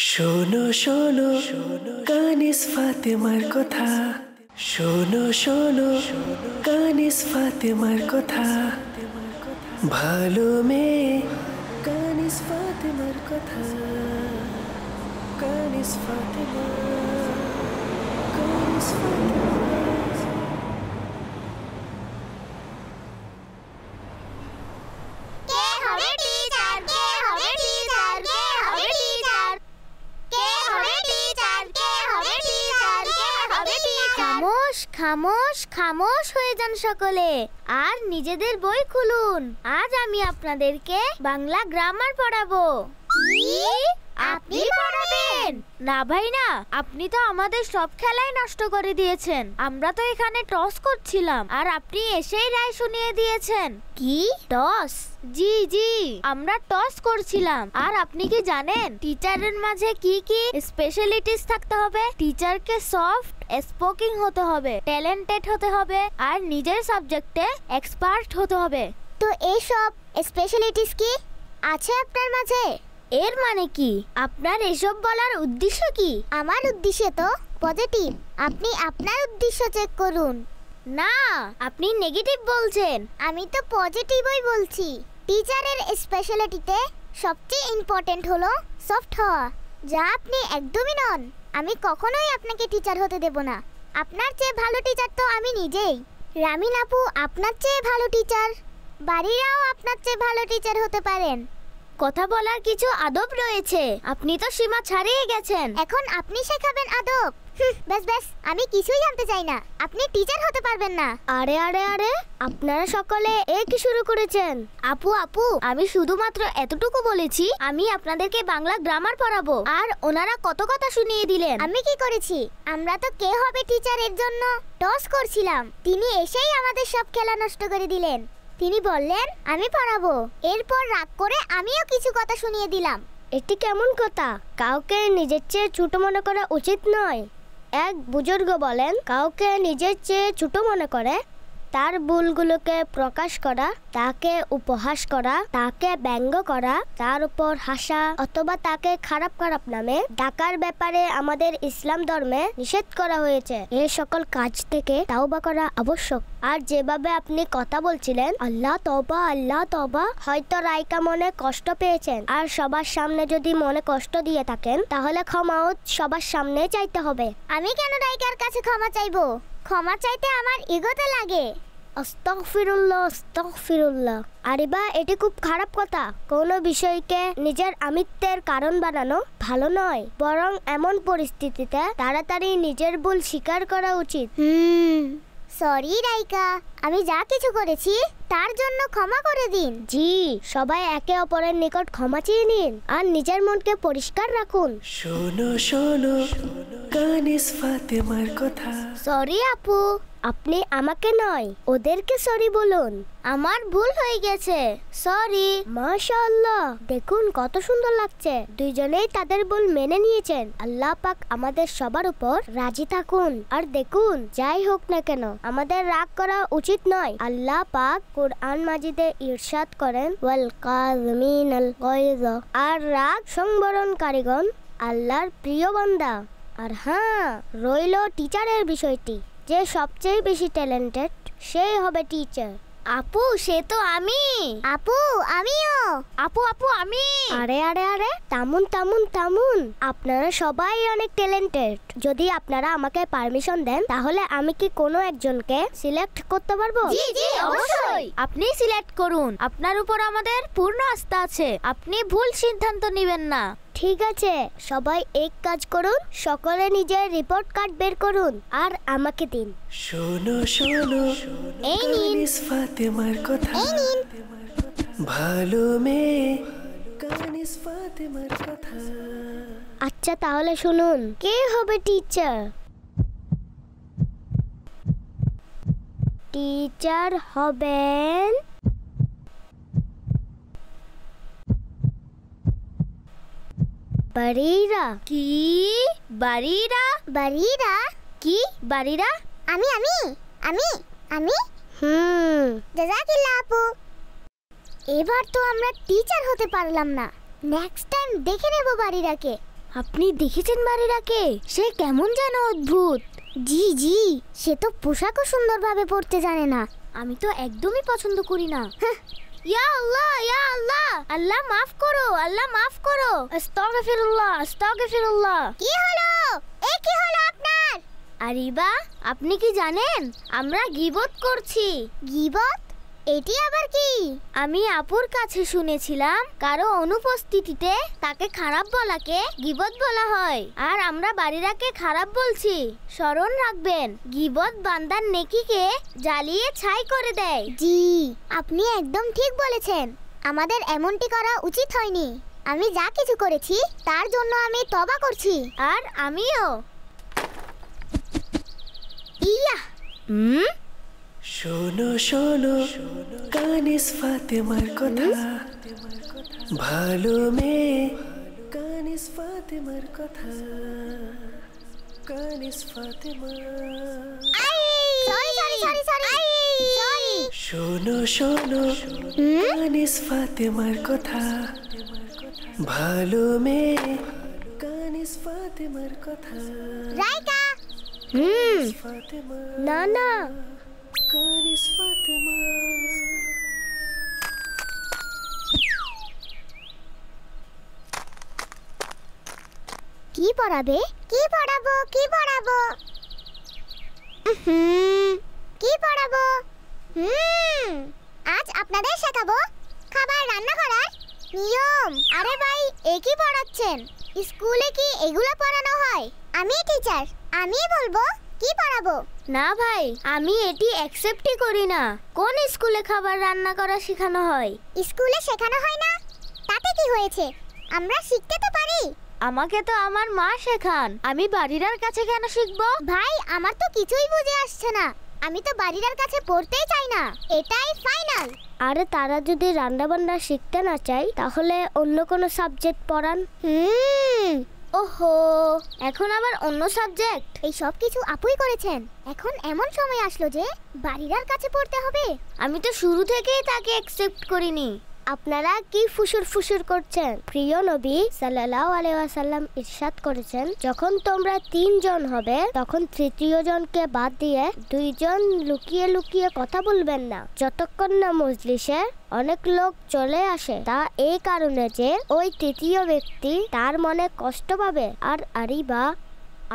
শোনো শোনো কানিস ফাতেমার কথা, শোনো শোনো কানিস ফাতেমার কথা, ভালো মেয়ে কানিস ফাতেমার কথা, কানিস ফাতেমা, কানিস ফাতেমা। খামোশ খামোশ হয়ে যান সকলে, আর নিজেদের বই খুলুন। আজ আমি আপনাদেরকে বাংলা গ্রামার পড়াবো। আপনি পড়াবেন? না ভাই না, আপনি তো আমাদের সব খেলাই নষ্ট করে দিয়েছেন। আমরা তো এখানে টস করছিলাম আর আপনি এসেই রায় শুনিয়ে দিয়েছেন। কি টস? জি জি, আমরা টস করছিলাম। আর আপনি কি জানেন টিচারের মাঝে কি কি স্পেশালিটিস থাকতে হবে? টিচারকে সফট স্পোকিং হতে হবে, ট্যালেন্টেড হতে হবে, আর নিজের সাবজেক্টে এক্সপার্ট হতে হবে। তো এই সব স্পেশালিটিস কি আছে আপনার মাঝে? এর মানে কি? আপনার এসব বলার উদ্দেশ্য কি? আমার উদ্দেশ্য তো পজিটিভ। আপনি আপনার উদ্দেশ্য চেক করুন। না, আপনি নেগেটিভ বলছেন। আমি তো পজিটিভই বলছি। টিচারের স্পেশালিটিতে সবচেয়ে ইম্পর্টেন্ট হলো সফট হওয়া, যা আপনি একদমই নন। আমি কখনোই আপনাকে টিচার হতে দেব না। আপনার চেয়ে ভালো টিচার তো আমি নিজেই। রামিন আপু আপনার চেয়ে ভালো টিচার, বাড়িরাও আপনার চেয়ে ভালো টিচার হতে পারেন। কথা বলার কিছু আদব রয়েছে, আপনি তো সীমা ছাড়িয়ে গেছেন। এখন আপনি শেখাবেন আদব? বেশ বেশ, আমি কিছুই জানতে চাই না। আপনি টিচার হতে পারবেন না। আরে আরে আরে, আপনারা সকলে কি শুরু করেছেন? আপু আপু, আমি শুধুমাত্র এতটুকু বলেছি আমি আপনাদেরকে বাংলা গ্রামার পড়াবো, আর ওনারা কত কথা শুনিয়ে দিলেন। আমি কি করেছি? আমরা তো কে হবে টিচার এর জন্য টস করছিলাম। তিনি এসেই আমাদের সব খেলা নষ্ট করে দিলেন। তিনি বললেন আমি পড়াবো, এরপর রাগ করে আমিও কিছু কথা শুনিয়ে দিলাম। এটি কেমন কথা? কাউকে নিজের চেয়ে ছোট মনে করা উচিত নয়। এক বুজুর্গ বলেন, কাউকে নিজের চেয়ে ছোট মনে করে তার ভুলগুলোকে প্রকাশ করা, তাকে উপহাস করা, তাকে ব্যঙ্গ করা, তার উপর হাসা অথবা তাকে খারাপ খারাপ নামে ডাকার ব্যাপারে আমাদের ইসলাম ধর্মে নিষেধ করা হয়েছে। এই সকল কাজ থেকে তাওবা করা আবশ্যক। আর যেভাবে আপনি কথা বলছিলেন আল্লাহ তওবা আল্লাহ তওবা, হয়তো রাইকা মনে কষ্ট পেয়েছেন, আর সবার সামনে যদি মনে কষ্ট দিয়ে থাকেন তাহলে ক্ষমাও সবার সামনে চাইতে হবে। আমি কেন রাইকার কাছে ক্ষমা চাইবো? ক্ষমা চাইতে আমার ইগোতে লাগে। আস্তাগফিরুল্লাহ আস্তাগফিরুল্লাহ। আরে বা, এটি খুব খারাপ কথা। কোনো বিষয়কে নিজের আমিত্বের কারণ বানানো ভালো নয়, বরং এমন পরিস্থিতিতে তাড়াতাড়ি নিজের ভুল স্বীকার করা উচিত। সরি রাইকা, আমি যা কিছু করেছি তার জন্য ক্ষমা করে দিন। জি, সবাই একে অপরের নিকট ক্ষমা চেয়ে নিন আর নিজের মনকে পরিষ্কার রাখুন। শোনো শোনো কানিস ফাতেমার কথা। সরি আপু, আপনি আমাকে নয় ওদেরকে সরি বলুন। আমার ভুল হয়ে গেছে, সরি। মাশাআল্লাহ, দেখুন কত সুন্দর লাগছে। দুইজনেই তাদের ভুল মেনে নিয়েছেন। আল্লাহ পাক আমাদের সবার উপর রাজি থাকুন। আর দেখুন, যাই হোক না কেন আমাদের রাগ করা উচিত নয়। আল্লাহ পাক কুরআন মাজিদে ইরশাদ করেন, ওয়াল কাযমিনাল গায়য, আর রাগ সংবরণকারীগণ আল্লাহর প্রিয় বান্দা। আর হ্যাঁ, রইল টিচারের বিষয়টি। যে সবচেয়ে বেশি ট্যালেন্টেড সেই হবে টিচার। আপু, সে তো আমি। আপু, আমিও। আপু আপু, আমি। আরে আরে আরে, থামুন থামুন থামুন। আপনারা সবাই অনেক ট্যালেন্টেড। যদি আপনারা আমাকে পারমিশন দেন তাহলে আমি কি কোনো একজনকে সিলেক্ট করতে পারবো? জি জি, অবশ্যই। আপনি সিলেক্ট করুন, আপনার উপর আমাদের পূর্ণ আস্থা আছে। আপনি ভুল সিদ্ধান্ত নেবেন না। ঠিক আছে, সবাই এক কাজ করুন, সকলে নিজের রিপোর্ট কার্ড বের করুন আর আমাকে দিন। শোনো শোনো কানিস ফাতেমার কথা, ভালো মেয়ে কানিস ফাতেমার কথা। আচ্ছা তাহলে শুনুন, কে হবে টিচার? টিচার হবেন বারিরা। কি বারিরা? বারিরা কি? বারিরা? আমি আমি আমি আমি জাযাকিল্লাহ আপু। এবার তো আমরা টিচার হতে পারলাম না, নেক্সট টাইম দেখে নেব বারিরাকে। আপনি দেখেছেন বাড়িরাকে? সে কেমন যেন অদ্ভুত। জি জি, সে তো পোশাকও সুন্দরভাবে পরতে জানে না। আমি তো একদমই পছন্দ করি না। ইয়া আল্লাহ, ইয়া আল্লাহ, আল্লাহ মাফ করো, আল্লাহ মাফ করো। আস্তাগফিরুল্লাহ, আস্তাগফিরুল্লাহ। কি হলো? এ কি হলো আপনার? আরিবা, আপনি কি জানেন আমরা গীবত করছি? গীবত? এটি আবার কি? আমি আপুর কাছে শুনেছিলাম কারো অনুপস্থিতিতে তাকে খারাপ বলাকে গীবত বলা হয়, আর আমরা বাড়িরাকে খারাপ বলছি। স্মরণ রাখবেন, গীবত বান্দার নেকিকে জ্বালিয়ে ছাই করে দেয়। জি, আপনি একদম ঠিক বলেছেন। আমাদের এমনটি করা উচিত হয়নি। আমি যা কিছু করেছি তার জন্য আমি তওবা করছি। আর আমিও। ইয়া শোনো শোনো কানিস ফাতেমার কথা, ভালো মেয়ে কানিস ফাতেমার কথা, কানিস ফাতেমা। শোনো শোনো কানিস ফাতেমার কথা, ভালো মেয়ে কানিস ফাতেমার কথা। রাইকা ফাতেমা না না, কানিস ফাতেমা। কি পড়াবে? কি পড়াবো? কি পড়াবো? কি পড়াবো? আজ আপনাদের শেখাবো খাবার রান্না করার নিয়ম। আরে ভাই, এ কি পড়াচ্ছেন? স্কুলে কি এগুলো পড়ানো হয়? আমি টিচার, আমি বলবো কি পড়াবো। না ভাই, আমি এটি অ্যাকসেপ্টই করি না। কোন স্কুলে খাবার রান্না করা শেখানো হয়? স্কুলে শেখানো হয় না? তাতে কি হয়েছে? আমরা শিখতে তো পারি। আমাকে তো আমার মা শেখান, আমি বাড়িরার কাছে কেন শিখবো? ভাই, আমার তো কিছুই বুঝে আসছে না। আমি তো বাড়িরার কাছে পড়তেই চাই না, এটাই ফাইনাল। আরে তারা যদি রান্না বান্না শিখতে না চায় তাহলে অন্য কোনো সাবজেক্ট পড়ান। ওহো, এখন আবার অন্য সাবজেক্ট? এই সব কিছু আপুই করেছেন। এখন এমন সময় আসলো যে বাড়িরার কাছে পড়তে হবে। আমি তো শুরু থেকেই তাকে অ্যাকসেপ্ট করিনি। আপনারা কি ফুসুর ফুসুর করছেন? প্রিয় নবী সাল্লাল্লাহু আলাইহি ওয়াসাল্লাম ইরশাদ করেছেন, যখন তোমরা 3 জন হবে তখন তৃতীয় জনকে বাদ দিয়ে 2 জন লুকিয়ে লুকিয়ে কথা বলবেন না, যতক্ষণ না মজলিসে অনেক লোক চলে আসে। তা এই কারণে যে ওই তৃতীয় ব্যক্তি তার মনে কষ্ট পাবে। আর আরিবা,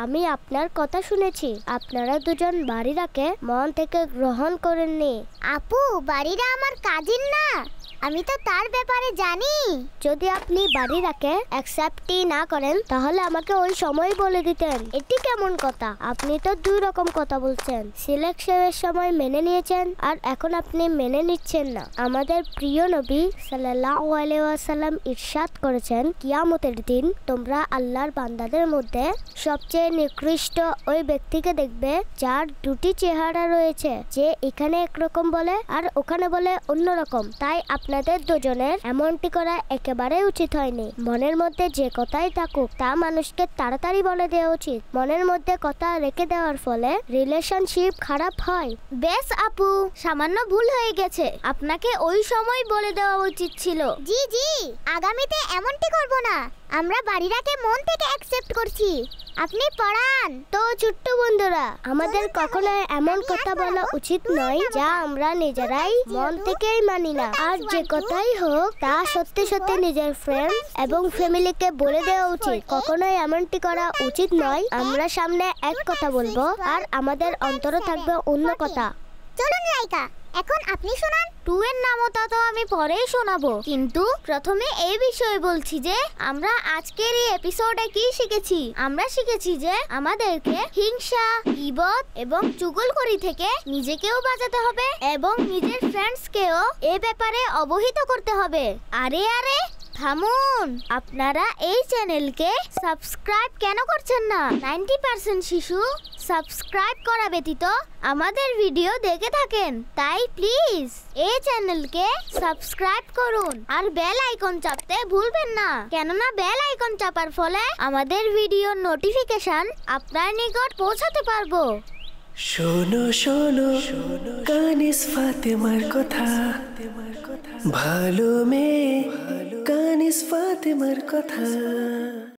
আমি আপনার কথা শুনেছি, আপনারা দুজন বাড়িরাকে মন থেকে গ্রহণ করেননি। আপু, বাড়িরা আমার কাজিন না, আমি তো তার ব্যাপারে জানি। যদি আপনি বাড়িরাকে অ্যাকসেপ্টই না করেন তাহলে আমাকে ওই সময় বলে দিতেন। এটি কেমন কথা? আপনি তো 2 রকম কথা বলছেন। সিলেকশনের সময় মেনে নিয়েছেন আর এখন আপনি মেনে নিচ্ছেন না। আমাদের প্রিয় নবী সাল্লাল্লাহু আলাইহি ওয়াসাল্লাম ইরশাদ করেছেন, কিয়ামতের দিন তোমরা আল্লাহর বান্দাদের মধ্যে সবচেয়ে নিকৃষ্ট ওই ব্যক্তিকে দেখবে যার 2টি চেহারা রয়েছে, যে এখানে একরকম বলে আর ওখানে বলে অন্যরকম। তাই আপনাদের দুজনের এমনটি করা একেবারে উচিত হয়নি। মনের মধ্যে যে কথাই থাকুক তা মানুষকে তাড়াতাড়ি বলে দেওয়া উচিত। মনের মধ্যে কথা রেখে দেওয়ার ফলে রিলেশনশিপ খারাপ হয়। বেশ আপু, সামান্য ভুল হয়ে গেছে, আপনাকে ওই সময় বলে দেওয়া উচিত ছিল। জি জি, আগামীতে এমনটি করব না। আমরা বাড়িরাকে মন থেকে অ্যাকসেপ্ট করছি, আপনি পড়ান। তো ছোট্ট বন্ধুরা, আমাদের কখনো এমন কথা বলা উচিত নয় যা আমরা নিজেরাই মন থেকেই মানি না। আর যে কথাই হোক তা সত্যি সত্যি নিজের ফ্রেন্ডস এবং ফ্যামিলিকে বলে দেওয়া উচিত। কখনোই এমনটি করা উচিত নয়। আমরা সামনে এক কথা বলবো আর আমাদের অন্তরে থাকবে অন্য কথা। চলুন রাইকা, এখন আপনি শোনান। 2 এর নামতা তো আমি পরেই শোনাবো, কিন্তু প্রথমে এই বিষয়ে বলছি যে আমরা আজকের এই এপিসোডে কি শিখেছি। আমরা শিখেছি যে আমাদেরকে হিংসা, গীবত এবং চুগলখড়ি থেকে নিজেকেও বাঁচাতে হবে এবং নিজের ফ্রেন্ডসকেও এই ব্যাপারে অবহিত করতে হবে। আরে আরে থামুন, আপনারা এই চ্যানেলকে সাবস্ক্রাইব কেন করছেন না? 90% শিশু সাবস্ক্রাইব করা ব্যতীত আমাদের ভিডিও দেখে থাকেন। তাই প্লিজ এই চ্যানেলকে সাবস্ক্রাইব করুন আর বেল আইকন চাপতে ভুলবেন না, কেননা বেল আইকন চাপার ফলে আমাদের ভিডিওর নোটিফিকেশন আপনার নিকট পৌঁছাতে পারবো। শোনো শোনো কানিস ফাতেমার কথা, ভালো মেয়ে কানিস ফাতেমার কথা।